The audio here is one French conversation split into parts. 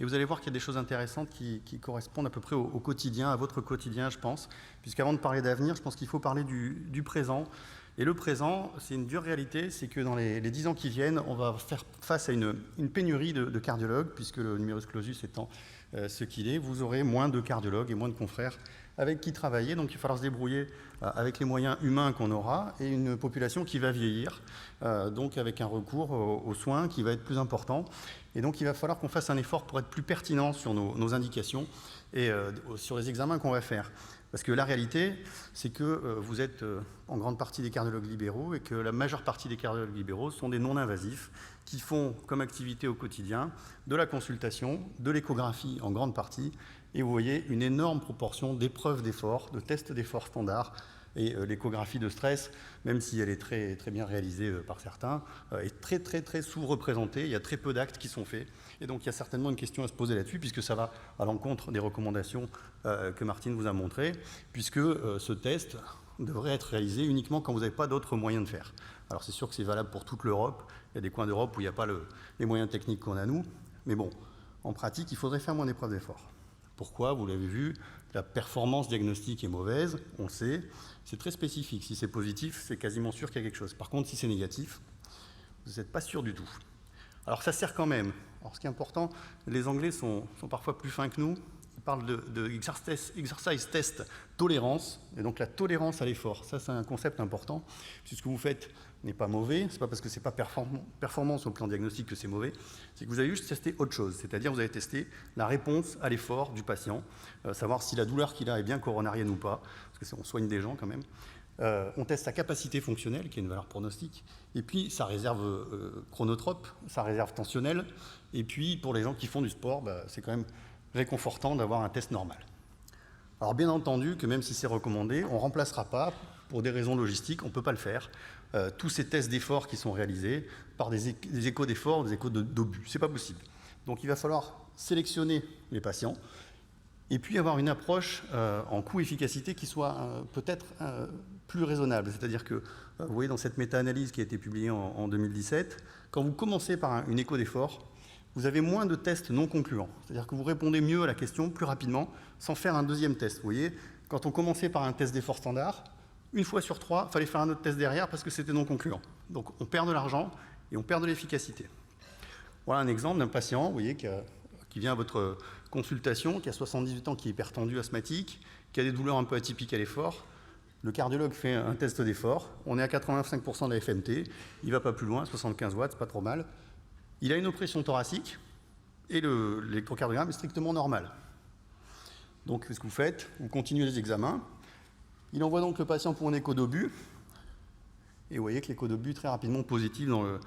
Et vous allez voir qu'il y a des choses intéressantes qui correspondent à peu près au quotidien, à votre quotidien, je pense. Puisqu'avant de parler d'avenir, je pense qu'il faut parler du présent. Et le présent, c'est une dure réalité, c'est que dans les 10 ans qui viennent, on va faire face à une pénurie de cardiologues, puisque le numerus clausus étant ce qu'il est, vous aurez moins de cardiologues et moins de confrères avec qui travailler. Donc il va falloir se débrouiller avec les moyens humains qu'on aura et une population qui va vieillir, donc avec un recours aux soins qui va être plus important. Et donc il va falloir qu'on fasse un effort pour être plus pertinent sur nos indications et sur les examens qu'on va faire. Parce que la réalité, c'est que vous êtes en grande partie des cardiologues libéraux et que la majeure partie des cardiologues libéraux sont des non-invasifs qui font comme activité au quotidien de la consultation, de l'échographie en grande partie, et vous voyez une énorme proportion d'épreuves d'effort, de tests d'effort standards, et l'échographie de stress, même si elle est très, très bien réalisée par certains, est très, très, très sous-représentée. Il y a très peu d'actes qui sont faits. Et donc, il y a certainement une question à se poser là-dessus, puisque ça va à l'encontre des recommandations que Martine vous a montrées, puisque ce test devrait être réalisé uniquement quand vous n'avez pas d'autres moyens de faire. Alors, c'est sûr que c'est valable pour toute l'Europe. Il y a des coins d'Europe où il n'y a pas les moyens techniques qu'on a nous. Mais bon, en pratique, il faudrait faire moins d'épreuves d'effort. Pourquoi? Vous l'avez vu, la performance diagnostique est mauvaise, on le sait. C'est très spécifique. Si c'est positif, c'est quasiment sûr qu'il y a quelque chose. Par contre, si c'est négatif, vous n'êtes pas sûr du tout. Alors ça sert quand même. Alors ce qui est important, les Anglais sont parfois plus fins que nous. Ils parlent de exercise test tolérance, et donc la tolérance à l'effort. Ça, c'est un concept important. Si ce que vous faites n'est pas mauvais, c'est pas parce que c'est pas performant sur le plan diagnostique que c'est mauvais, c'est que vous avez juste testé autre chose. C'est-à-dire vous avez testé la réponse à l'effort du patient, savoir si la douleur qu'il a est bien coronarienne ou pas, parce qu'on soigne des gens quand même. On teste sa capacité fonctionnelle, qui est une valeur pronostique, et puis sa réserve chronotrope, sa réserve tensionnelle, et puis pour les gens qui font du sport, c'est quand même réconfortant d'avoir un test normal. Alors bien entendu que même si c'est recommandé, on ne remplacera pas, pour des raisons logistiques, on ne peut pas le faire, tous ces tests d'effort qui sont réalisés par des échos d'effort, des échos d'obus. Ce n'est pas possible. Donc il va falloir sélectionner les patients, et puis avoir une approche en coût-efficacité qui soit peut-être plus raisonnable. C'est-à-dire que, vous voyez, dans cette méta-analyse qui a été publiée en 2017, quand vous commencez par une écho d'effort, vous avez moins de tests non concluants. C'est-à-dire que vous répondez mieux à la question plus rapidement sans faire un deuxième test. Vous voyez, quand on commençait par un test d'effort standard, une fois sur 3, il fallait faire un autre test derrière parce que c'était non concluant. Donc on perd de l'argent et on perd de l'efficacité. Voilà un exemple d'un patient, vous voyez, qui vient à votre consultation, qui a 78 ans, qui est hypertendu, asthmatique, qui a des douleurs un peu atypiques à l'effort. Le cardiologue fait un test d'effort, on est à 85% de la FMT, il ne va pas plus loin, 75 watts, c'est pas trop mal. Il a une oppression thoracique et l'électrocardiogramme est strictement normal. Donc, qu'est-ce que vous faites? Vous continuez les examens. Il envoie donc le patient pour un écho d'obus. Et vous voyez que l'écho d'obus est très rapidement positif dans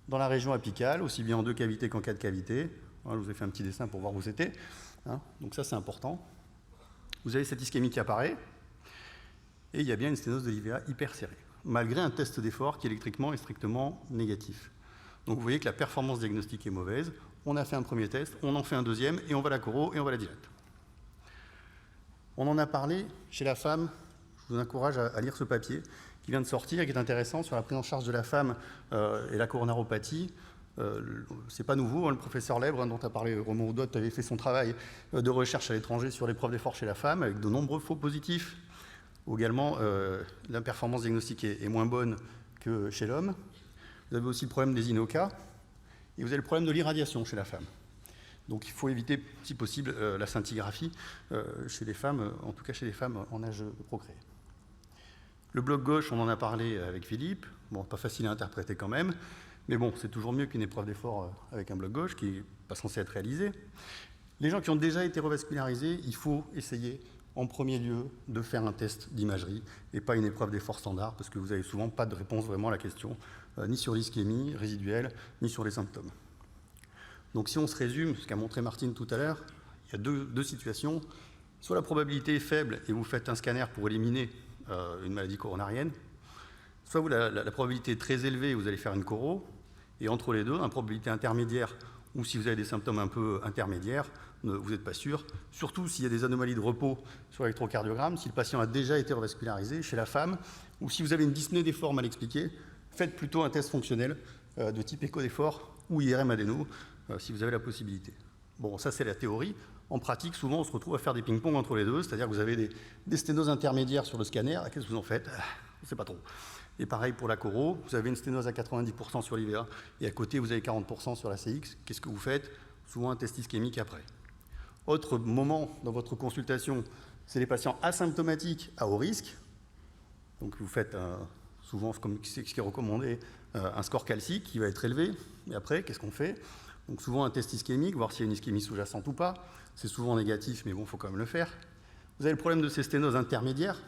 la région apicale, aussi bien en 2 cavités qu'en 4 cavités. Voilà, je vous ai fait un petit dessin pour voir où c'était. Donc ça, c'est important. Vous avez cette ischémie qui apparaît. Et il y a bien une sténose de l'IVA hyper serrée, malgré un test d'effort qui électriquement est strictement négatif. Donc vous voyez que la performance diagnostique est mauvaise. On a fait un premier test, on en fait un deuxième, et on va la choro, et on va la dilate. On en a parlé chez la femme. Je vous encourage à lire ce papier qui vient de sortir et qui est intéressant sur la prise en charge de la femme et la coronaropathie. C'est pas nouveau, le professeur Lèbre, dont a parlé Romain Oudot, avait fait son travail de recherche à l'étranger sur l'épreuve d'effort chez la femme, avec de nombreux faux positifs. Également, la performance diagnostique est moins bonne que chez l'homme. Vous avez aussi le problème des INOCA, et vous avez le problème de l'irradiation chez la femme. Donc il faut éviter, si possible, la scintigraphie chez les femmes, en tout cas chez les femmes en âge de procréer. Le bloc gauche, on en a parlé avec Philippe. Bon, pas facile à interpréter quand même, mais bon, c'est toujours mieux qu'une épreuve d'effort avec un bloc gauche qui n'est pas censé être réalisé. Les gens qui ont déjà été revascularisés, il faut essayer en premier lieu de faire un test d'imagerie et pas une épreuve d'effort standard, parce que vous n'avez souvent pas de réponse vraiment à la question, ni sur l'ischémie résiduelle, ni sur les symptômes. Donc si on se résume, ce qu'a montré Martine tout à l'heure, il y a deux situations. Soit la probabilité est faible et vous faites un scanner pour éliminer une maladie coronarienne, soit la probabilité est très élevée et vous allez faire une choro, et entre les deux, une probabilité intermédiaire, ou si vous avez des symptômes un peu intermédiaires, vous n'êtes pas sûr, surtout s'il y a des anomalies de repos sur l'électrocardiogramme, si le patient a déjà été revascularisé chez la femme, ou si vous avez une dyspnée d'effort mal expliquée, faites plutôt un test fonctionnel de type écho d'effort ou IRM adéno, si vous avez la possibilité. Bon, ça c'est la théorie. En pratique, souvent, on se retrouve à faire des ping-pong entre les deux, c'est-à-dire que vous avez des sténoses intermédiaires sur le scanner, qu'est-ce que vous en faites? Je ne sais pas trop. Et pareil pour la choro, vous avez une sténose à 90% sur l'IVA, et à côté, vous avez 40% sur la CX. Qu'est-ce que vous faites? Souvent un test ischémique après. Autre moment dans votre consultation, c'est les patients asymptomatiques à haut risque. Donc vous faites souvent, comme ce qui est recommandé, un score calcique qui va être élevé. Et après, qu'est-ce qu'on fait? Donc souvent un test ischémique, voir s'il y a une ischémie sous-jacente ou pas. C'est souvent négatif, mais bon, il faut quand même le faire. Vous avez le problème de ces sténoses intermédiaires.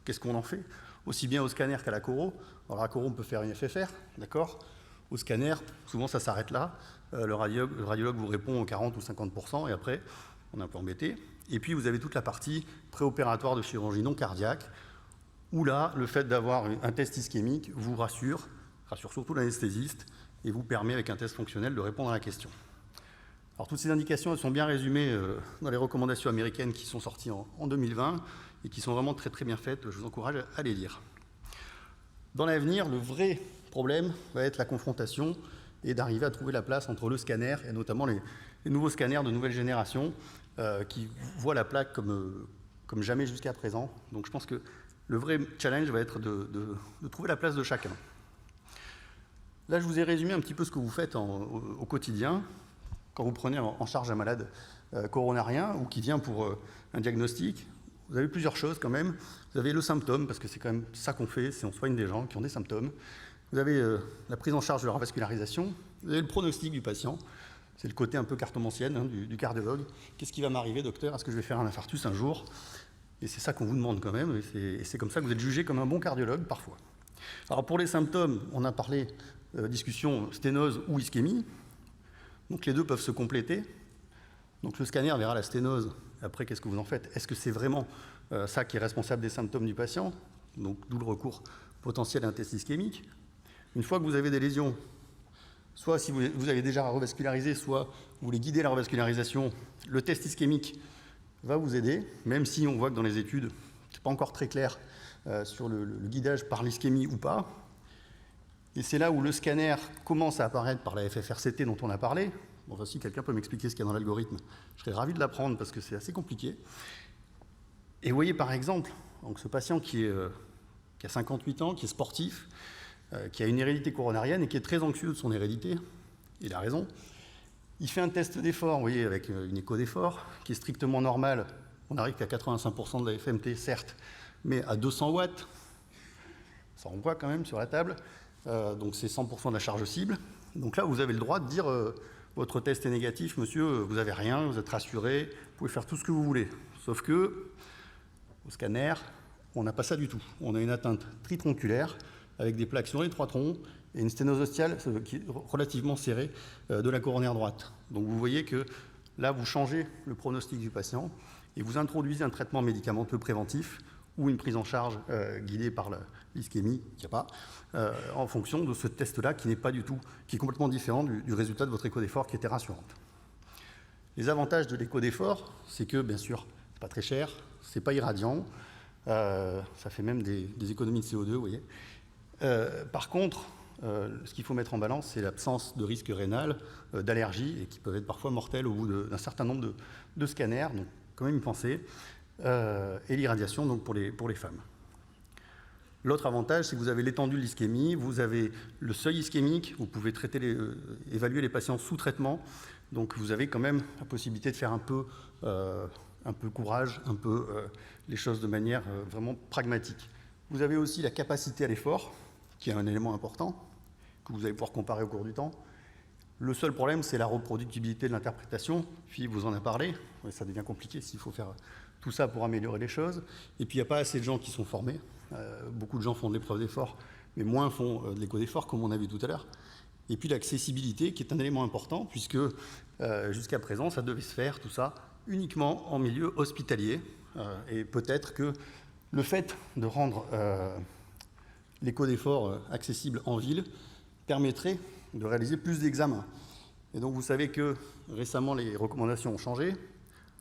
Qu'est-ce qu'on en fait? Aussi bien au scanner qu'à la choro. Alors à la choro, on peut faire une FFR, d'accord? Au scanner, souvent ça s'arrête là. Le radiologue vous répond 40 ou 50%, et après, on est un peu embêté. Et puis vous avez toute la partie préopératoire de chirurgie non cardiaque, où là, le fait d'avoir un test ischémique vous rassure surtout l'anesthésiste, et vous permet, avec un test fonctionnel, de répondre à la question. Alors, toutes ces indications, elles sont bien résumées dans les recommandations américaines qui sont sorties en 2020 et qui sont vraiment très très bien faites. Je vous encourage à les lire. Dans l'avenir, le vrai problème va être la confrontation et d'arriver à trouver la place entre le scanner et notamment les nouveaux scanners de nouvelle génération qui voient la plaque comme jamais jusqu'à présent. Donc, je pense que le vrai challenge va être de trouver la place de chacun. Là, je vous ai résumé un petit peu ce que vous faites au quotidien quand vous prenez en charge un malade coronarien ou qui vient pour un diagnostic. Vous avez plusieurs choses quand même. Vous avez le symptôme, parce que c'est quand même ça qu'on fait, c'est on soigne des gens qui ont des symptômes. Vous avez la prise en charge de leur vascularisation. Vous avez le pronostic du patient. C'est le côté un peu cartomancienne du cardiologue. Qu'est-ce qui va m'arriver, docteur? Est-ce que je vais faire un infarctus un jour? Et c'est ça qu'on vous demande quand même. Et c'est comme ça que vous êtes jugé comme un bon cardiologue parfois. Alors pour les symptômes, on a parlé discussion sténose ou ischémie. Donc les deux peuvent se compléter. Donc le scanner verra la sténose. Après, qu'est-ce que vous en faites? Est-ce que c'est vraiment ça qui est responsable des symptômes du patient? Donc d'où le recours potentiel à un test ischémique. Une fois que vous avez des lésions, soit si vous avez déjà revascularisé, soit vous voulez guider la revascularisation, le test ischémique va vous aider, même si on voit que dans les études, ce n'est pas encore très clair sur le guidage par l'ischémie ou pas. Et c'est là où le scanner commence à apparaître par la FFRCT dont on a parlé. Bon, si quelqu'un peut m'expliquer ce qu'il y a dans l'algorithme, je serais ravi de l'apprendre parce que c'est assez compliqué. Et vous voyez par exemple, donc ce patient qui a 58 ans, qui est sportif, qui a une hérédité coronarienne et qui est très anxieux de son hérédité, il a raison. Il fait un test d'effort, vous voyez, avec une écho d'effort, qui est strictement normale. On arrive qu'à 85% de la FMT, certes, mais à 200 watts, ça envoie quand même sur la table. Donc c'est 100% de la charge cible. Donc là, vous avez le droit de dire votre test est négatif, monsieur, vous n'avez rien, vous êtes rassuré, vous pouvez faire tout ce que vous voulez. Sauf que, au scanner, on n'a pas ça du tout. On a une atteinte tritronculaire avec des plaques sur les trois troncs et une sténose ostiale qui est relativement serrée de la coronaire droite. Donc vous voyez que là, vous changez le pronostic du patient et vous introduisez un traitement médicamenteux préventif ou une prise en charge guidée par l'ischémie, qu'il n'y a pas, en fonction de ce test-là qui n'est pas du tout, qui est complètement différent du résultat de votre écho d'effort qui était rassurante. Les avantages de l'écho d'effort, c'est que, bien sûr, c'est pas très cher, c'est pas irradiant, ça fait même des économies de CO2, vous voyez. Par contre, ce qu'il faut mettre en balance, c'est l'absence de risque rénal, d'allergies, et qui peuvent être parfois mortels au bout d'un certain nombre de scanners, donc quand même y penser. Et l'irradiation donc pour les femmes. L'autre avantage, c'est que vous avez l'étendue de l'ischémie, vous avez le seuil ischémique, vous pouvez évaluer les patients sous traitement, donc vous avez quand même la possibilité de faire un peu courage, un peu les choses de manière vraiment pragmatique. Vous avez aussi la capacité à l'effort, qui est un élément important, que vous allez pouvoir comparer au cours du temps. Le seul problème, c'est la reproductibilité de l'interprétation. Philippe vous en a parlé, ça devient compliqué s'il faut faire tout ça pour améliorer les choses. Et puis, il n'y a pas assez de gens qui sont formés. Beaucoup de gens font de l'épreuve d'effort, mais moins font de l'écho d'effort, comme on a vu tout à l'heure. Et puis, l'accessibilité, qui est un élément important, puisque jusqu'à présent, ça devait se faire, tout ça, uniquement en milieu hospitalier. Et peut-être que le fait de rendre l'écho d'effort accessible en ville permettrait de réaliser plus d'examens. Et donc, vous savez que récemment, les recommandations ont changé.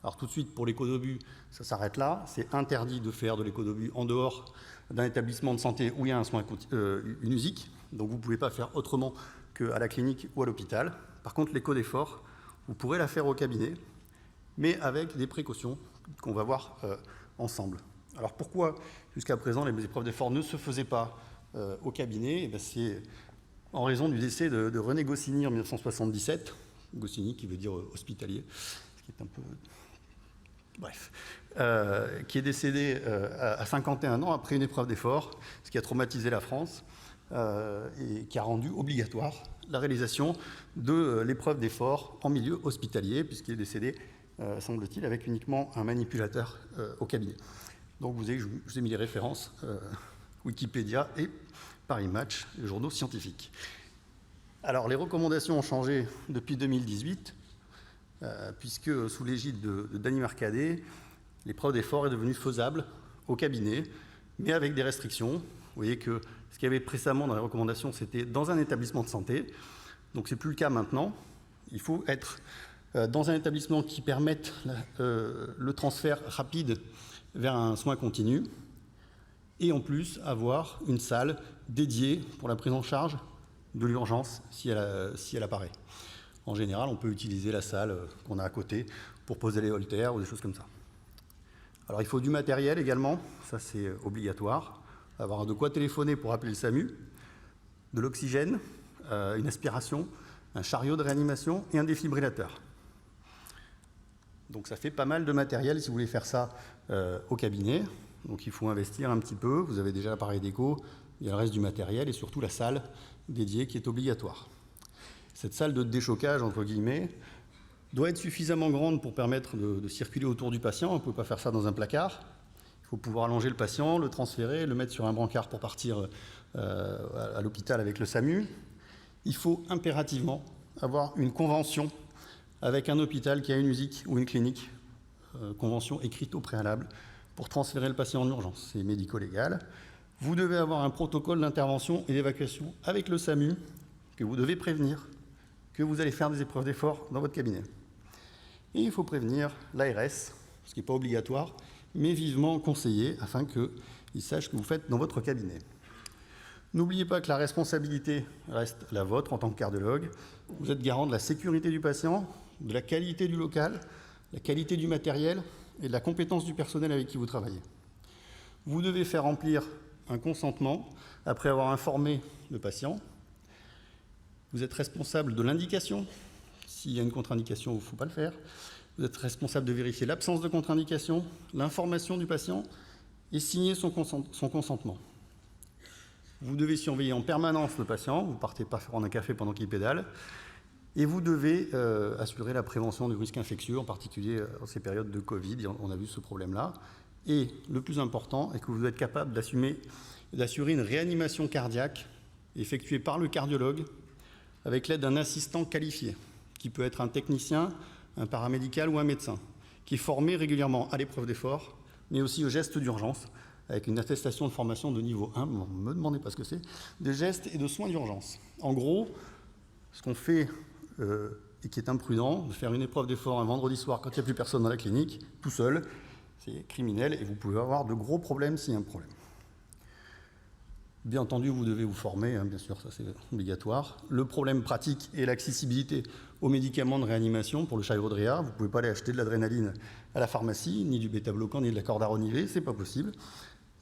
Alors tout de suite, pour l'écho d'obus, ça s'arrête là. C'est interdit de faire de l'écho d'obus en dehors d'un établissement de santé où il y a un soin usique. Donc vous ne pouvez pas faire autrement qu'à la clinique ou à l'hôpital. Par contre, l'écho d'effort, vous pourrez la faire au cabinet, mais avec des précautions qu'on va voir ensemble. Alors pourquoi, jusqu'à présent, les épreuves d'effort ne se faisaient pas au cabinet? C'est en raison du décès de René Goscinny en 1977, Goscinny qui veut dire hospitalier, ce qui est un peu... Bref, qui est décédé à 51 ans après une épreuve d'effort, ce qui a traumatisé la France et qui a rendu obligatoire la réalisation de l'épreuve d'effort en milieu hospitalier, puisqu'il est décédé, semble-t-il, avec uniquement un manipulateur au cabinet. Donc je vous ai mis les références Wikipédia et Paris Match, les journaux scientifiques. Alors les recommandations ont changé depuis 2018, puisque sous l'égide de Dany Mercadé, l'épreuve d'effort est devenue faisable au cabinet, mais avec des restrictions. Vous voyez que ce qu'il y avait précédemment dans les recommandations, c'était dans un établissement de santé. Donc ce n'est plus le cas maintenant. Il faut être dans un établissement qui permette le transfert rapide vers un soin continu et en plus avoir une salle dédiée pour la prise en charge de l'urgence si elle apparaît. En général, on peut utiliser la salle qu'on a à côté pour poser les haltères ou des choses comme ça. Alors il faut du matériel également, ça c'est obligatoire. Avoir de quoi téléphoner pour appeler le SAMU, de l'oxygène, une aspiration, un chariot de réanimation et un défibrillateur. Donc ça fait pas mal de matériel si vous voulez faire ça au cabinet. Donc il faut investir un petit peu. Vous avez déjà l'appareil d'écho, il y a le reste du matériel et surtout la salle dédiée qui est obligatoire. Cette salle de déchocage, entre guillemets, doit être suffisamment grande pour permettre de circuler autour du patient. On ne peut pas faire ça dans un placard. Il faut pouvoir allonger le patient, le transférer, le mettre sur un brancard pour partir à l'hôpital avec le SAMU. Il faut impérativement avoir une convention avec un hôpital qui a une USIC ou une clinique, convention écrite au préalable, pour transférer le patient en urgence. C'est médico-légal. Vous devez avoir un protocole d'intervention et d'évacuation avec le SAMU que vous devez prévenir que vous allez faire des épreuves d'effort dans votre cabinet. Et il faut prévenir l'ARS, ce qui n'est pas obligatoire, mais vivement conseillé afin qu'ils sachent ce que vous faites dans votre cabinet. N'oubliez pas que la responsabilité reste la vôtre en tant que cardiologue. Vous êtes garant de la sécurité du patient, de la qualité du local, la qualité du matériel et de la compétence du personnel avec qui vous travaillez. Vous devez faire remplir un consentement après avoir informé le patient. Vous êtes responsable de l'indication. S'il y a une contre-indication, il ne faut pas le faire. Vous êtes responsable de vérifier l'absence de contre-indication, l'information du patient et signer son consentement. Vous devez surveiller en permanence le patient. Vous ne partez pas prendre un café pendant qu'il pédale. Et vous devez assurer la prévention du risque infectieux, en particulier en ces périodes de Covid. On a vu ce problème-là. Et le plus important est que vous êtes capable d'assurer une réanimation cardiaque effectuée par le cardiologue avec l'aide d'un assistant qualifié, qui peut être un technicien, un paramédical ou un médecin, qui est formé régulièrement à l'épreuve d'effort, mais aussi aux gestes d'urgence, avec une attestation de formation de niveau 1, ne me demandez pas ce que c'est, de gestes et de soins d'urgence. En gros, ce qu'on fait, et qui est imprudent, de faire une épreuve d'effort un vendredi soir quand il n'y a plus personne dans la clinique, tout seul, c'est criminel et vous pouvez avoir de gros problèmes s'il y a un problème. Bien entendu, vous devez vous former, bien sûr, ça c'est obligatoire. Le problème pratique est l'accessibilité aux médicaments de réanimation pour le chariot de réa. Vous ne pouvez pas aller acheter de l'adrénaline à la pharmacie, ni du bêta-bloquant, ni de la corde à reniver, c'est pas possible.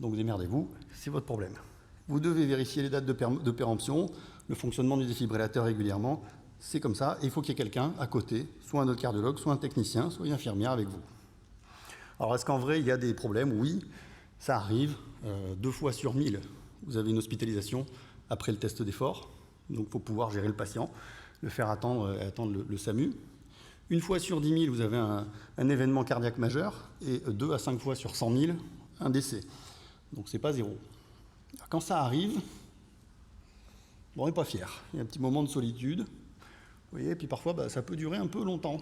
Donc démerdez-vous, c'est votre problème. Vous devez vérifier les dates de péremption, le fonctionnement du défibrillateur régulièrement. C'est comme ça, et il faut qu'il y ait quelqu'un à côté, soit un autre cardiologue, soit un technicien, soit une infirmière avec vous. Alors est-ce qu'en vrai il y a des problèmes? Oui, ça arrive, 2 fois sur 1000. Vous avez une hospitalisation après le test d'effort, donc il faut pouvoir gérer le patient, le faire attendre le SAMU. 1 fois sur 10 000, vous avez un événement cardiaque majeur, et 2 à 5 fois sur 100 000, un décès. Donc c'est pas 0. Alors, quand ça arrive, bon, on n'est pas fier. Il y a un petit moment de solitude, vous voyez, et puis parfois ça peut durer un peu longtemps.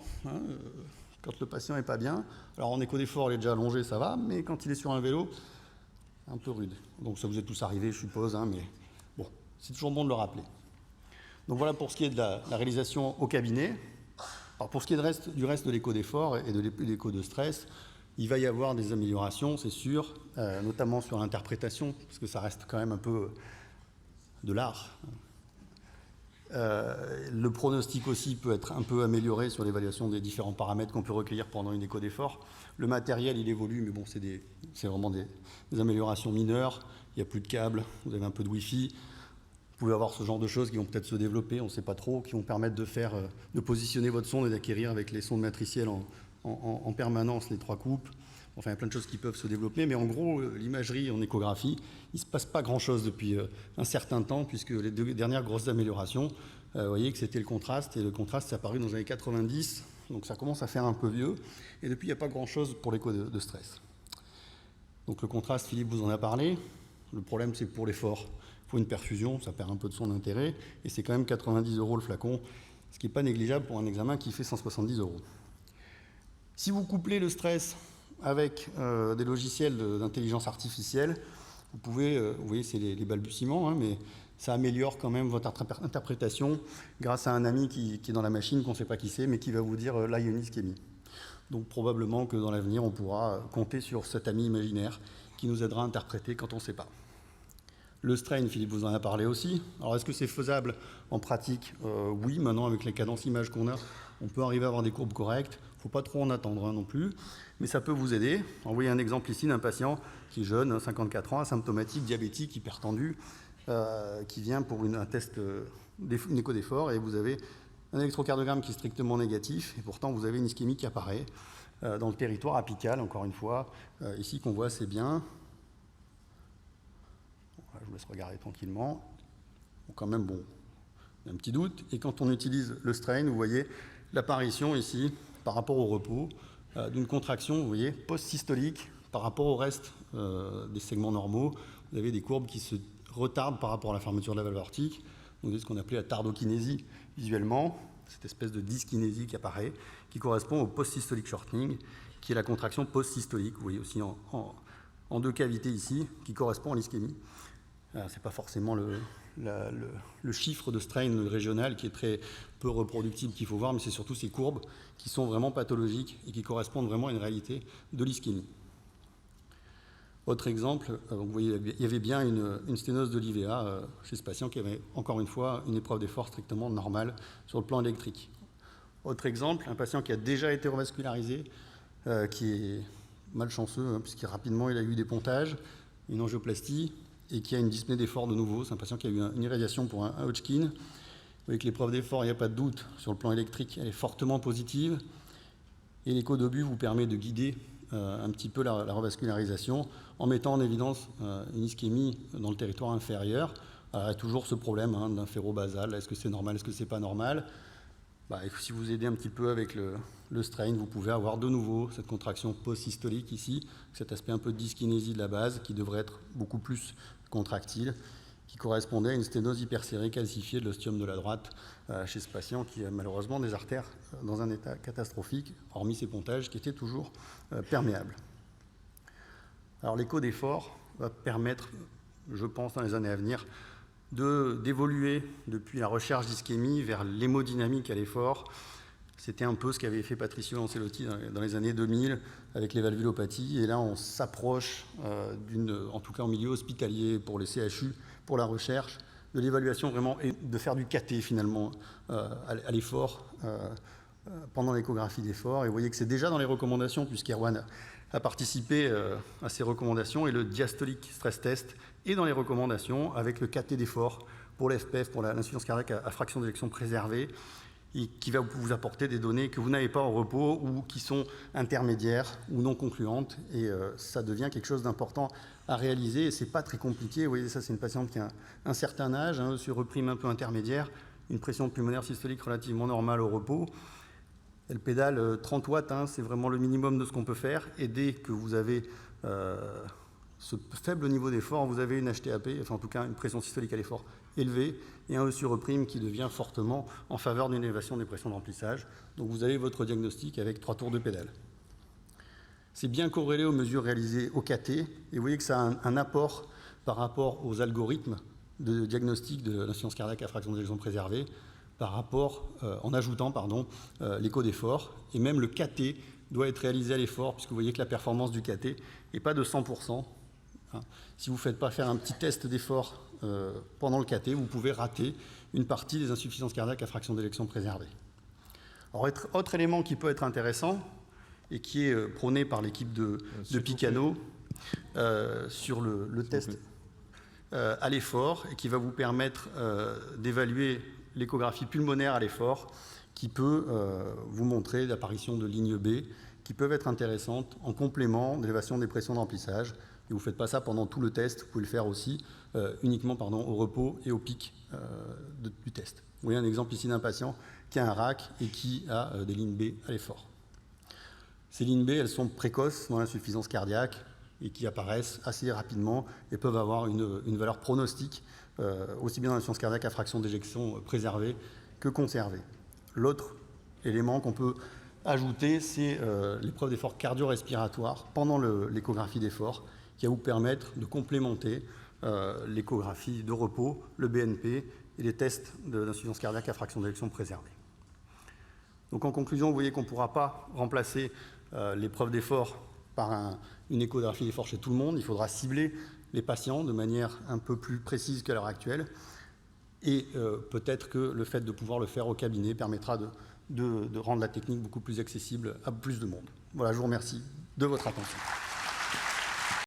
Quand le patient n'est pas bien, alors en écho d'effort, il est déjà allongé, ça va, mais quand il est sur un vélo, un peu rude. Donc ça vous est tous arrivé, je suppose, mais bon, c'est toujours bon de le rappeler. Donc voilà pour ce qui est de la réalisation au cabinet. Alors pour ce qui est du reste de l'écho d'effort et de l'écho de stress, il va y avoir des améliorations, c'est sûr, notamment sur l'interprétation, parce que ça reste quand même un peu de l'art. Le pronostic aussi peut être un peu amélioré sur l'évaluation des différents paramètres qu'on peut recueillir pendant une écho d'effort. Le matériel, il évolue, mais bon, c'est vraiment des améliorations mineures. Il n'y a plus de câbles, vous avez un peu de Wi-Fi. Vous pouvez avoir ce genre de choses qui vont peut-être se développer, on ne sait pas trop, qui vont permettre de positionner votre sonde et d'acquérir avec les sondes matricielles en permanence les 3 coupes. Enfin, il y a plein de choses qui peuvent se développer, mais en gros, l'imagerie en échographie, il ne se passe pas grand-chose depuis un certain temps, puisque les 2 dernières grosses améliorations, vous voyez que c'était le contraste, et le contraste, c'est apparu dans les années 90, donc ça commence à faire un peu vieux, et depuis, il n'y a pas grand-chose pour l'écho de stress. Donc le contraste, Philippe vous en a parlé. Le problème, c'est que pour l'effort, il faut une perfusion, ça perd un peu de son intérêt, et c'est quand même 90 € le flacon, ce qui n'est pas négligeable pour un examen qui fait 170 €. Si vous couplez le stress avec des logiciels d'intelligence artificielle, vous pouvez, vous voyez, c'est les balbutiements, hein, mais ça améliore quand même votre interprétation grâce à un ami qui est dans la machine, qu'on ne sait pas qui c'est, mais qui va vous dire là, il y a une ischémie. Donc probablement que dans l'avenir, on pourra compter sur cet ami imaginaire qui nous aidera à interpréter quand on ne sait pas. Le strain, Philippe vous en a parlé aussi. Alors est-ce que c'est faisable en pratique? Oui, maintenant avec les cadences images qu'on a, on peut arriver à avoir des courbes correctes. Il ne faut pas trop en attendre non plus, mais ça peut vous aider. Vous voyez un exemple ici d'un patient qui est jeune, 54 ans, asymptomatique, diabétique, hypertendu, qui vient pour un test, une écho d'effort, et vous avez un électrocardiogramme qui est strictement négatif, et pourtant vous avez une ischémie qui apparaît dans le territoire apical, encore une fois. Ici qu'on voit, c'est bien. Je vous laisse regarder tranquillement. Bon, quand même, bon, il y a un petit doute. Et quand on utilise le strain, vous voyez l'apparition ici, par rapport au repos, d'une contraction, vous voyez, post-systolique par rapport au reste des segments normaux. Vous avez des courbes qui se retardent par rapport à la fermeture de la valve aortique. Donc, c'est ce qu'on appelait la tardokinésie visuellement, cette espèce de dyskinésie qui apparaît, qui correspond au post-systolic shortening, qui est la contraction post-systolique. Vous voyez aussi en 2 cavités ici, qui correspond à l'ischémie. Ce n'est pas forcément le chiffre de strain régional qui est très peu reproductible qu'il faut voir, mais c'est surtout ces courbes qui sont vraiment pathologiques et qui correspondent vraiment à une réalité de l'ischémie. Autre exemple, vous voyez, il y avait bien une sténose de l'IVA chez ce patient qui avait, encore une fois, une épreuve d'effort strictement normale sur le plan électrique. Autre exemple, un patient qui a déjà été revascularisé, qui est malchanceux, puisqu'il rapidement il a eu des pontages, une angioplastie, et qui a une dyspnée d'effort de nouveau. C'est un patient qui a eu une irradiation pour un Hodgkin. Vous voyez que l'épreuve d'effort, il n'y a pas de doute, sur le plan électrique, elle est fortement positive. Et l'écho d'obus vous permet de guider un petit peu la revascularisation en mettant en évidence une ischémie dans le territoire inférieur. Alors, il y a toujours ce problème d'un ferro-basal. Est-ce que c'est normal, est-ce que c'est pas normal? Si vous aidez un petit peu avec le strain, vous pouvez avoir de nouveau cette contraction post-systolique ici, cet aspect un peu de dyskinésie de la base qui devrait être beaucoup plus contractile, qui correspondait à une sténose hypersérée calcifiée de l'ostium de la droite chez ce patient qui a malheureusement des artères dans un état catastrophique, hormis ces pontages qui étaient toujours perméables. Alors l'écho d'effort va permettre, je pense, dans les années à venir, d'évoluer depuis la recherche d'ischémie vers l'hémodynamique à l'effort. C'était un peu ce qu'avait fait Patricio Lancelotti dans les années 2000 avec les valvulopathies. Et là, on s'approche, en tout cas en milieu hospitalier pour les CHU, pour la recherche, de l'évaluation vraiment, et de faire du cathé finalement à l'effort pendant l'échographie d'effort. Et vous voyez que c'est déjà dans les recommandations, puisqu'Erwan a participé à ces recommandations, et le diastolic stress test est dans les recommandations avec le cathé d'effort pour l'FPF, pour l'insuffisance cardiaque à fraction d'éjection préservée, et qui va vous apporter des données que vous n'avez pas au repos ou qui sont intermédiaires ou non concluantes, et ça devient quelque chose d'important à réaliser, et c'est pas très compliqué. Vous voyez, ça c'est une patiente qui a un certain âge, sur reprime un peu intermédiaire, une pression pulmonaire systolique relativement normale au repos. Elle pédale 30 watts, c'est vraiment le minimum de ce qu'on peut faire, et dès que vous avez ce faible niveau d'effort, vous avez une HTAP, enfin en tout cas une pression systolique à l'effort élevée, et un E sur E' qui devient fortement en faveur d'une élévation des pressions de remplissage. Donc vous avez votre diagnostic avec 3 tours de pédale. C'est bien corrélé aux mesures réalisées au KT, et vous voyez que ça a un apport par rapport aux algorithmes de diagnostic de l'insuffisance cardiaque à fraction d'éjection préservée, par rapport, en ajoutant l'écho d'effort, et même le KT doit être réalisé à l'effort, puisque vous voyez que la performance du KT n'est pas de 100%. Si vous ne faites pas faire un petit test d'effort pendant le caté, vous pouvez rater une partie des insuffisances cardiaques à fraction d'éjection préservée. Alors, autre élément qui peut être intéressant et qui est prôné par l'équipe de Picano sur le test à l'effort et qui va vous permettre d'évaluer l'échographie pulmonaire à l'effort qui peut vous montrer l'apparition de lignes B qui peuvent être intéressantes en complément d'élévation des pressions de remplissage. Et vous ne faites pas ça pendant tout le test, vous pouvez le faire aussi uniquement au repos et au pic du test. Vous voyez un exemple ici d'un patient qui a un RAC et qui a des lignes B à l'effort. Ces lignes B, elles sont précoces dans l'insuffisance cardiaque et qui apparaissent assez rapidement et peuvent avoir une valeur pronostique, aussi bien dans l'insuffisance cardiaque à fraction d'éjection préservée que conservée. L'autre élément qu'on peut ajouter, c'est l'épreuve d'effort cardio-respiratoire pendant l'échographie d'effort, qui va vous permettre de complémenter l'échographie de repos, le BNP et les tests d'insuffisance cardiaque à fraction d'éjection préservée. Donc en conclusion, vous voyez qu'on ne pourra pas remplacer l'épreuve d'effort par une échographie d'effort chez tout le monde. Il faudra cibler les patients de manière un peu plus précise qu'à l'heure actuelle. Et peut-être que le fait de pouvoir le faire au cabinet permettra de rendre la technique beaucoup plus accessible à plus de monde. Voilà, je vous remercie de votre attention.